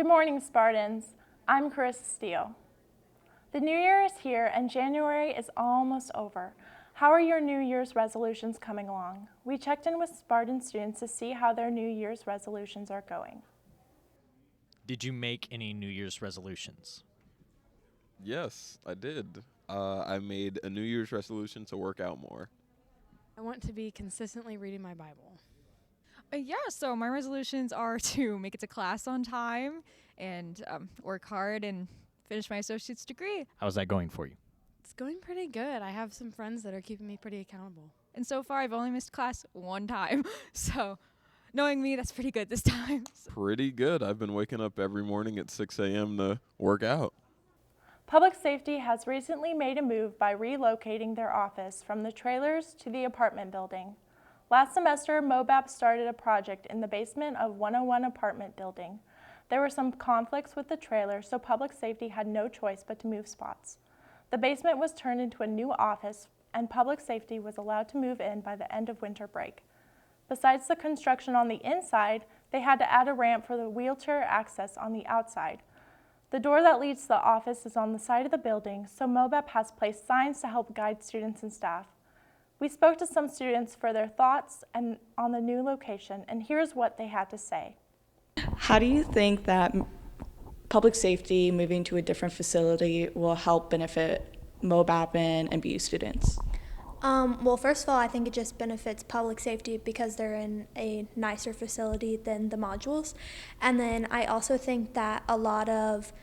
Good morning, Spartans. I'm Carissa Steele. The new year is here and January is almost over. How are your New Year's resolutions coming along? We checked in with Spartan students to see how their New Year's resolutions are going. Did you make any New Year's resolutions? Yes, I did. I made a New Year's resolution to work out more. I want to be consistently reading my Bible. So my resolutions are to make it to class on time and work hard and finish my associate's degree. How's that going for you? It's going pretty good. I have some friends that are keeping me pretty accountable. And so far, I've only missed class one time. So knowing me, that's pretty good this time. Pretty good. I've been waking up every morning at 6 a.m. to work out. Public Safety has recently made a move by relocating their office from the trailers to the apartment building. Last semester, MOBAP started a project in the basement of 101 apartment building. There were some conflicts with the trailer, so Public Safety had no choice but to move spots. The basement was turned into a new office, and Public Safety was allowed to move in by the end of winter break. Besides the construction on the inside, they had to add a ramp for the wheelchair access on the outside. The door that leads to the office is on the side of the building, so MOBAP has placed signs to help guide students and staff. We spoke to some students for their thoughts on the new location, and here's what they had to say. How do you think that public safety moving to a different facility will help benefit MOBAP and MBU students? Well, first of all, I think it just benefits public safety because they're in a nicer facility than the modules. And then I also think that a lot of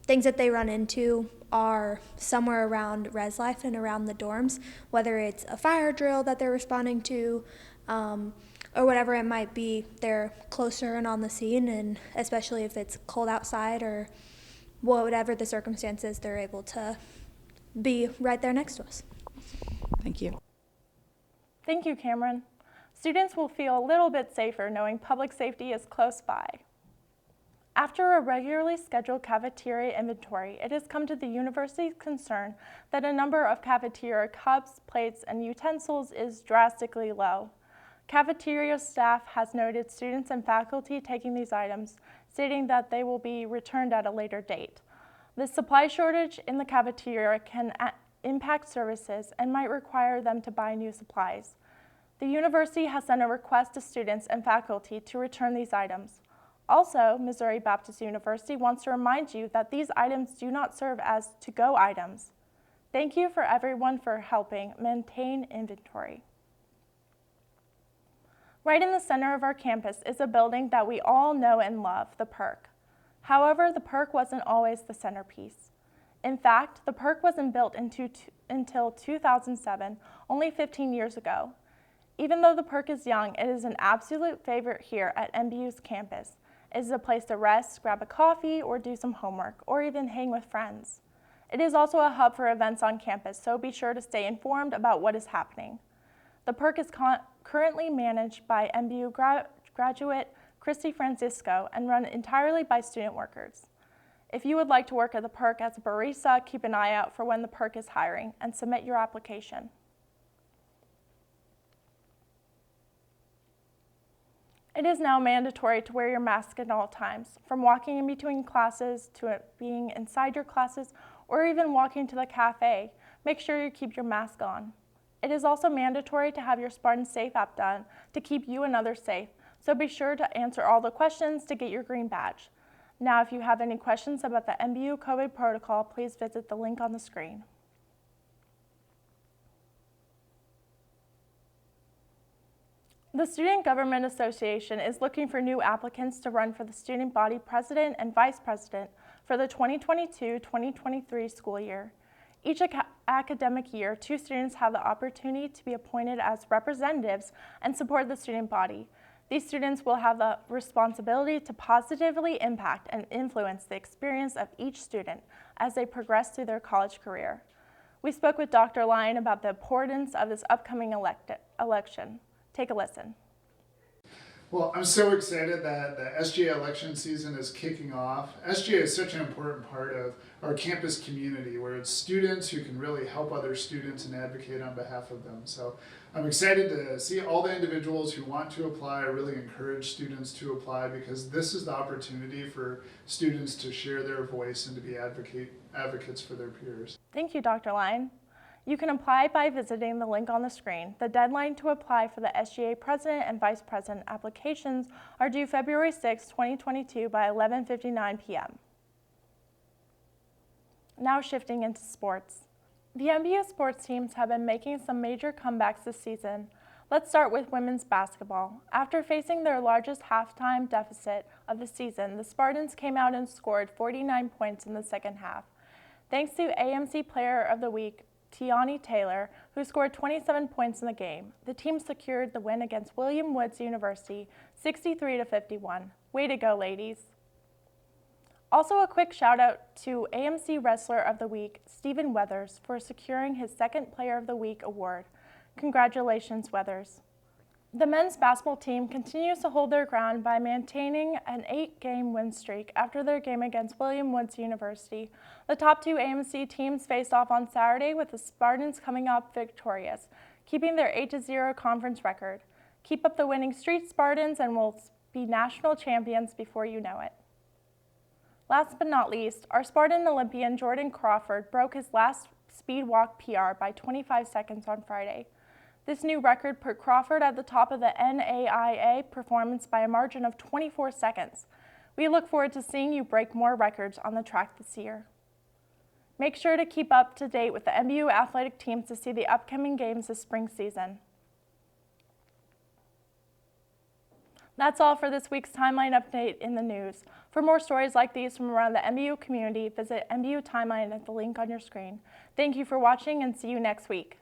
things that they run into are somewhere around res life and around the dorms, whether it's a fire drill that they're responding to or whatever it might be. They're closer and on the scene, and especially if it's cold outside or whatever the circumstances, they're able to be right there next to us. Thank you. Thank you, Cameron. Students will feel a little bit safer knowing public safety is close by. After a regularly scheduled cafeteria inventory, it has come to the university's concern that a number of cafeteria cups, plates, and utensils is drastically low. Cafeteria staff has noted students and faculty taking these items, stating that they will be returned at a later date. The supply shortage in the cafeteria can impact services and might require them to buy new supplies. The university has sent a request to students and faculty to return these items. Also, Missouri Baptist University wants to remind you that these items do not serve as to-go items. Thank you for everyone for helping maintain inventory. Right in the center of our campus is a building that we all know and love, the Perk. However, the Perk wasn't always the centerpiece. In fact, the Perk wasn't built until 2007, only 15 years ago. Even though the Perk is young, it is an absolute favorite here at MBU's campus. It is a place to rest, grab a coffee, or do some homework, or even hang with friends. It is also a hub for events on campus, so be sure to stay informed about what is happening. The Perk is currently managed by MBU graduate Christy Francisco and run entirely by student workers. If you would like to work at the Perk as a barista, keep an eye out for when the Perk is hiring and submit your application. It is now mandatory to wear your mask at all times, from walking in between classes to being inside your classes or even walking to the cafe. Make sure you keep your mask on. It is also mandatory to have your Spartan Safe app done to keep you and others safe, so be sure to answer all the questions to get your green badge. Now, if you have any questions about the MBU COVID protocol, please visit the link on the screen. The Student Government Association is looking for new applicants to run for the student body president and vice president for the 2022-2023 school year. Each academic year, 2 students have the opportunity to be appointed as representatives and support the student body. These students will have the responsibility to positively impact and influence the experience of each student as they progress through their college career. We spoke with Dr. Lyon about the importance of this upcoming election. Take a listen. Well, I'm so excited that the SGA election season is kicking off. SGA is such an important part of our campus community where it's students who can really help other students and advocate on behalf of them. So I'm excited to see all the individuals who want to apply. I really encourage students to apply because this is the opportunity for students to share their voice and to be advocates for their peers. Thank you, Dr. Lyon. You can apply by visiting the link on the screen. The deadline to apply for the SGA President and Vice President applications are due February 6, 2022 by 11:59 p.m. Now shifting into sports. The MBU sports teams have been making some major comebacks this season. Let's start with women's basketball. After facing their largest halftime deficit of the season, the Spartans came out and scored 49 points in the second half. Thanks to AMC Player of the Week, Tiani Taylor, who scored 27 points in the game. The team secured the win against William Woods University, 63-51. Way to go, ladies. Also a quick shout out to AMC Wrestler of the Week, Stephen Weathers, for securing his second Player of the Week award. Congratulations, Weathers. The men's basketball team continues to hold their ground by maintaining an 8-game win streak after their game against William Woods University. The top two AMC teams faced off on Saturday with the Spartans coming up victorious, keeping their 8-0 conference record. Keep up the winning streak, Spartans, and we'll be national champions before you know it. Last but not least, our Spartan Olympian Jordan Crawford broke his last speed walk PR by 25 seconds on Friday. This new record put Crawford at the top of the NAIA performance by a margin of 24 seconds. We look forward to seeing you break more records on the track this year. Make sure to keep up to date with the MBU athletic teams to see the upcoming games this spring season. That's all for this week's Timeline Update in the news. For more stories like these from around the MBU community, visit MBU Timeline at the link on your screen. Thank you for watching and see you next week.